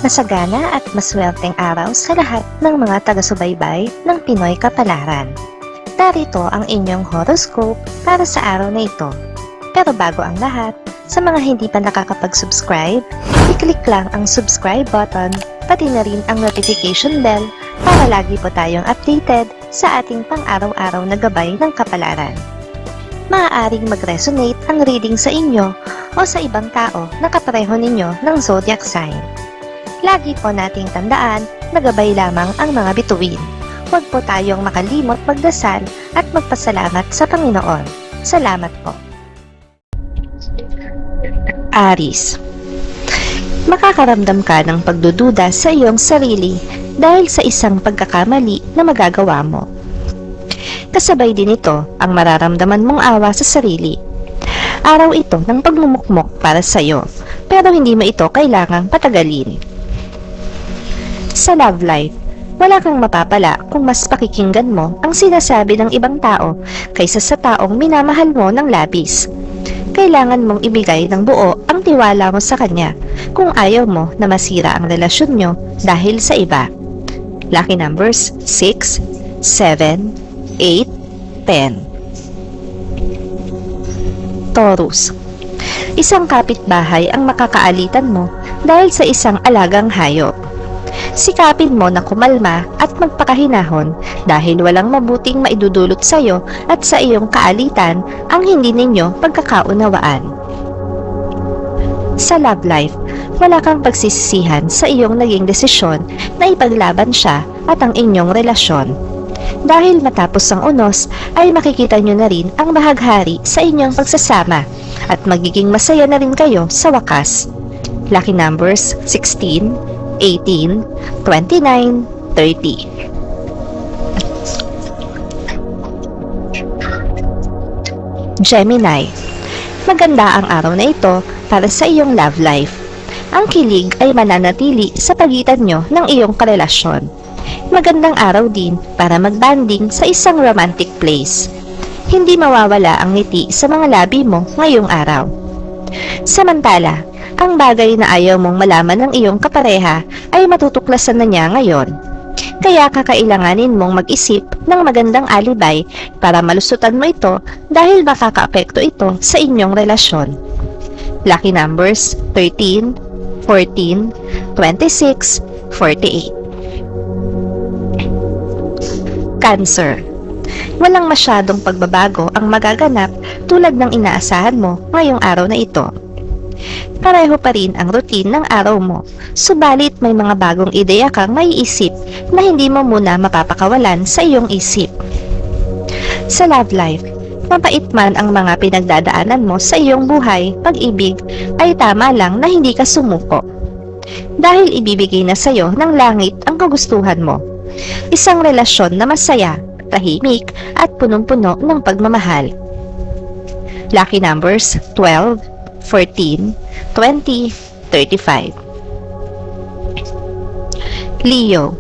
Masagana at maswerteng araw sa lahat ng mga taga-subaybay ng Pinoy Kapalaran. Narito ang inyong horoscope para sa araw na ito. Pero bago ang lahat, sa mga hindi pa nakakapag-subscribe, i-click lang ang subscribe button, pati na rin ang notification bell para lagi po tayong updated sa ating pang-araw-araw na gabay ng kapalaran. Maaaring mag-resonate ang reading sa inyo o sa ibang tao na kapareho ninyo ng zodiac sign. Lagi po nating tandaan na gabay lamang ang mga bituin. Huwag po tayong makalimot magdasal at magpasalamat sa Panginoon. Salamat po. Aries, makakaramdam ka ng pagdududa sa iyong sarili dahil sa isang pagkakamali na magagawa mo. Kasabay din ito ang mararamdaman mong awa sa sarili. Araw ito ng pagmumukmok para sa iyo, pero hindi mo ito kailangang patagalin. Sa love life, wala kang mapapala kung mas pakikinggan mo ang sinasabi ng ibang tao kaysa sa taong minamahal mo ng labis. Kailangan mong ibigay ng buo ang tiwala mo sa kanya kung ayaw mo na masira ang relasyon nyo dahil sa iba. Lucky numbers 6, 7, 8, 10. Taurus, isang kapitbahay ang makakaalitan mo dahil sa isang alagang hayop. Sikapin mo na kumalma at magpakahinahon dahil walang mabuting maidudulot sa iyo at sa iyong kaalitan ang hindi ninyo pagkakaunawaan. Sa love life, wala kang pagsisisihan sa iyong naging desisyon na ipaglaban siya at ang inyong relasyon. Dahil matapos ang unos ay makikita nyo na rin ang bahaghari sa inyong pagsasama at magiging masaya na rin kayo sa wakas. Lucky numbers 16, 18, 29, 30. Gemini, maganda ang araw na ito para sa iyong love life. Ang kilig ay mananatili sa pagitan nyo ng iyong karelasyon. Magandang araw din para magbanding sa isang romantic place. Hindi mawawala ang ngiti sa mga labi mo ngayong araw. Samantala, ang bagay na ayaw mong malaman ng iyong kapareha ay matutuklasan na niya ngayon. Kaya kakailanganin mong mag-isip ng magandang alibay para malusutan mo ito dahil makakaapekto ito sa inyong relasyon. Lucky numbers 13, 14, 26, 48. Cancer, walang masyadong pagbabago ang magaganap tulad ng inaasahan mo ngayong araw na ito. Pareho pa rin ang routine ng araw mo, subalit may mga bagong ideya kang maiisip na hindi mo muna mapapakawalan sa iyong isip. Sa love life, mapait man ang mga pinagdadaanan mo sa iyong buhay, pag-ibig, ay tama lang na hindi ka sumuko. Dahil ibibigay na sa iyo ng langit ang kagustuhan mo. Isang relasyon na masaya, tahimik, at punong-puno ng pagmamahal. Lucky numbers 12, 14, 20, 35. Leo,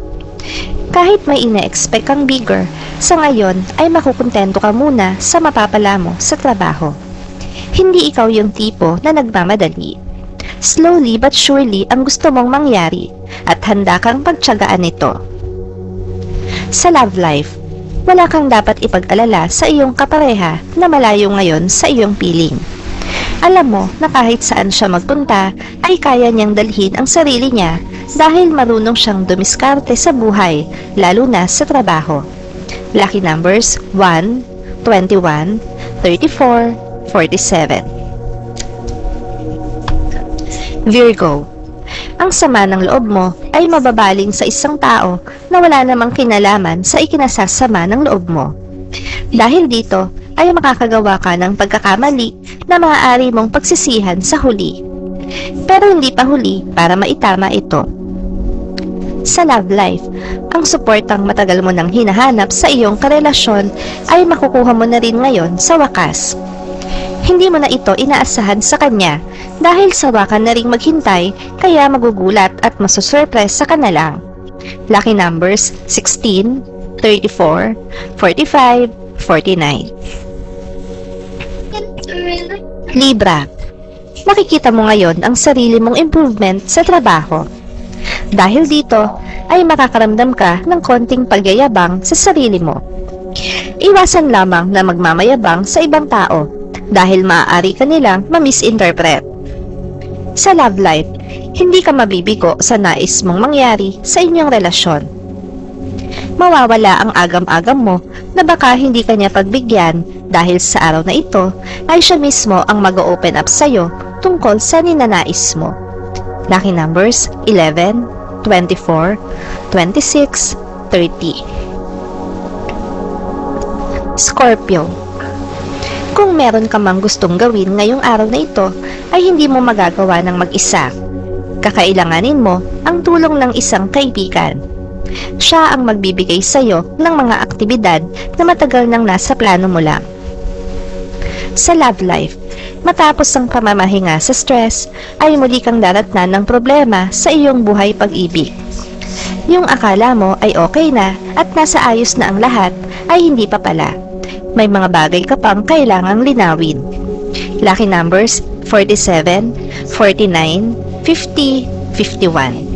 kahit may ina-expect kang bigger, sa ngayon ay makukontento ka muna sa mapapala mo sa trabaho. Hindi ikaw yung tipo na nagmamadali. Slowly but surely ang gusto mong mangyari at handa kang pagtiyagaan ito. Sa love life, wala kang dapat ipag-alala sa iyong kapareha na malayo ngayon sa iyong piling. Alam mo na kahit saan siya magpunta ay kaya niyang dalhin ang sarili niya dahil marunong siyang dumiskarte sa buhay, lalo na sa trabaho. Lucky numbers 1, 21, 34, 47. Virgo, ang sama ng loob mo ay mababaling sa isang tao na wala namang kinalaman sa ikinasasama ng loob mo. Dahil dito, ay makakagawa ka ng pagkakamali na maaari mong pagsisihan sa huli. Pero hindi pa huli para maitama ito. Sa love life, ang suportang matagal mo nang hinahanap sa iyong karelasyon ay makukuha mo na rin ngayon sa wakas. Hindi mo na ito inaasahan sa kanya dahil sawakan na ring maghintay kaya magugulat at masusurprise sa kanalang. Lucky numbers 16, 34, 45, 49. Libra, makikita mo ngayon ang sarili mong improvement sa trabaho. Dahil dito, ay makakaramdam ka ng konting pagyayabang sa sarili mo. Iwasan lamang na magmamayabang sa ibang tao dahil maaari ka nilang ma-misinterpret. Sa love life, hindi ka mabibigo sa nais mong mangyari sa inyong relasyon. Mawawala ang agam-agam mo na baka hindi ka niya pagbigyan dahil sa araw na ito ay siya mismo ang mag-open up sa'yo tungkol sa ninanais mo. Lucky numbers 11, 24, 26, 30. Scorpio. Kung meron ka mang gustong gawin ngayong araw na ito ay hindi mo magagawa ng mag-isa. Kakailanganin mo ang tulong ng isang kaibigan. Siya ang magbibigay sa iyo ng mga aktibidad na matagal nang nasa plano mo lang. Sa love life, matapos ang pamamahinga sa stress, ay muli kang daratnan ng problema sa iyong buhay pag-ibig. Yung akala mo ay okay na at nasa ayos na ang lahat ay hindi pa pala. May mga bagay ka pang kailangang linawin. Lucky numbers 47, 49, 50, 51.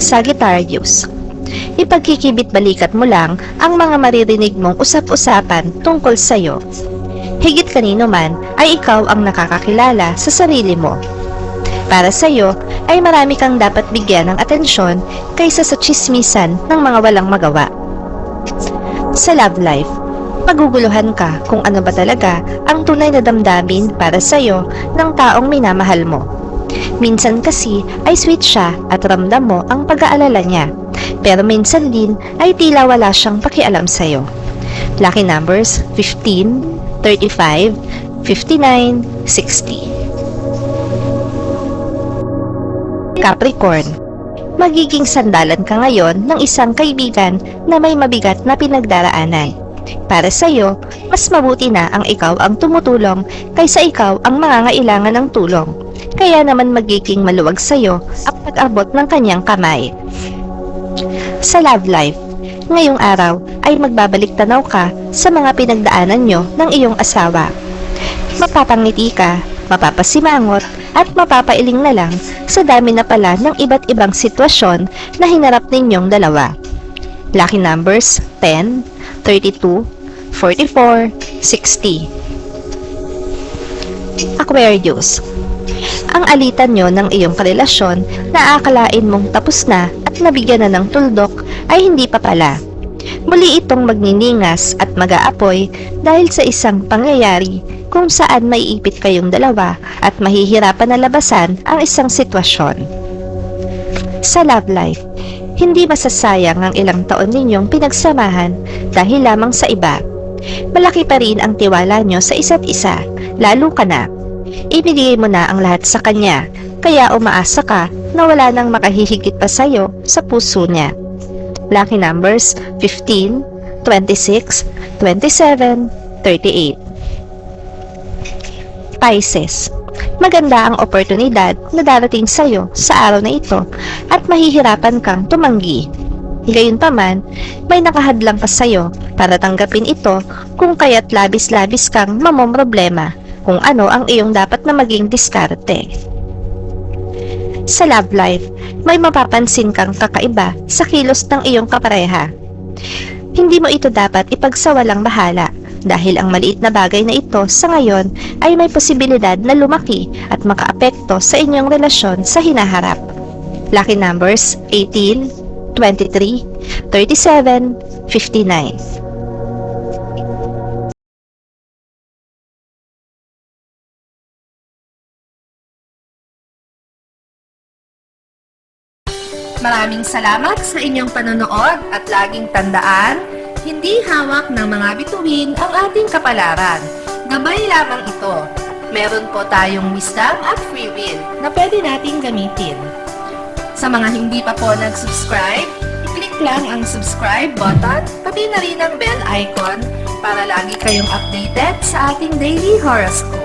Sagittarius. Ipagkikibit-balikat mo lang ang mga maririnig mong usap-usapan tungkol sa'yo. Higit kanino man ay ikaw ang nakakakilala sa sarili mo. Para sa'yo ay marami kang dapat bigyan ng atensyon kaysa sa tsismisan ng mga walang magawa. Sa love life, maguguluhan ka kung ano ba talaga ang tunay na damdamin para sa'yo ng taong minamahal mo. Minsan kasi ay sweet siya at ramdam mo ang pag-aalala niya, pero minsan din ay tila wala siyang pakialam sa'yo. Lucky numbers 15, 35, 59, 60. Capricorn. Magiging sandalan ka ngayon ng isang kaibigan na may mabigat na pinagdaraanan. Para sa'yo, mas mabuti na ang ikaw ang tumutulong kaysa ikaw ang mangangailangan ng tulong. Kaya naman magiging maluwag sa'yo ang pag-abot ng kanyang kamay. Sa love life, ngayong araw ay magbabalik tanaw ka sa mga pinagdaanan nyo ng iyong asawa. Mapapangiti ka, mapapasimangot, at mapapailing na lang sa dami na pala ng iba't ibang sitwasyon na hinarap ninyong dalawa. Lucky numbers 10, 32, 44, 60. Aquarius. Ang alitan nyo ng iyong karelasyon na aakalain mong tapos na at nabigyan na ng tuldok ay hindi pa pala. Muli itong magniningas at mag-aapoy dahil sa isang pangyayari kung saan maiipit kayong dalawa at mahihirapan na labasan ang isang sitwasyon. Sa love life, hindi masasayang ang ilang taon ninyong pinagsamahan dahil lamang sa iba. Malaki pa rin ang tiwala nyo sa isa't isa, lalo ka na. Ibigay mo na ang lahat sa kanya, kaya umaasa ka na wala nang makahihigit pa sa'yo sa puso niya. Lucky numbers 15, 26, 27, 38. Pisces. Maganda ang oportunidad na darating sa'yo sa araw na ito at mahihirapan kang tumanggi. Gayunpaman, may nakahadlang pa sa'yo para tanggapin ito kung kaya't labis-labis kang mamomroblema kung ano ang iyong dapat na maging diskarte. Sa love life, may mapapansin kang kakaiba sa kilos ng iyong kapareha. Hindi mo ito dapat ipagsawalang bahala dahil ang maliit na bagay na ito sa ngayon ay may posibilidad na lumaki at makaapekto sa inyong relasyon sa hinaharap. Lucky numbers 18, 23, 37, 59. Maraming salamat sa inyong panonood at laging tandaan, hindi hawak ng mga bituin ang ating kapalaran. Gabay lamang ito. Meron po tayong wisdom at free will na pwede nating gamitin. Sa mga hindi pa po nag-subscribe, i-click lang ang subscribe button, pati na rin ang bell icon para lagi kayong updated sa ating daily horoscope.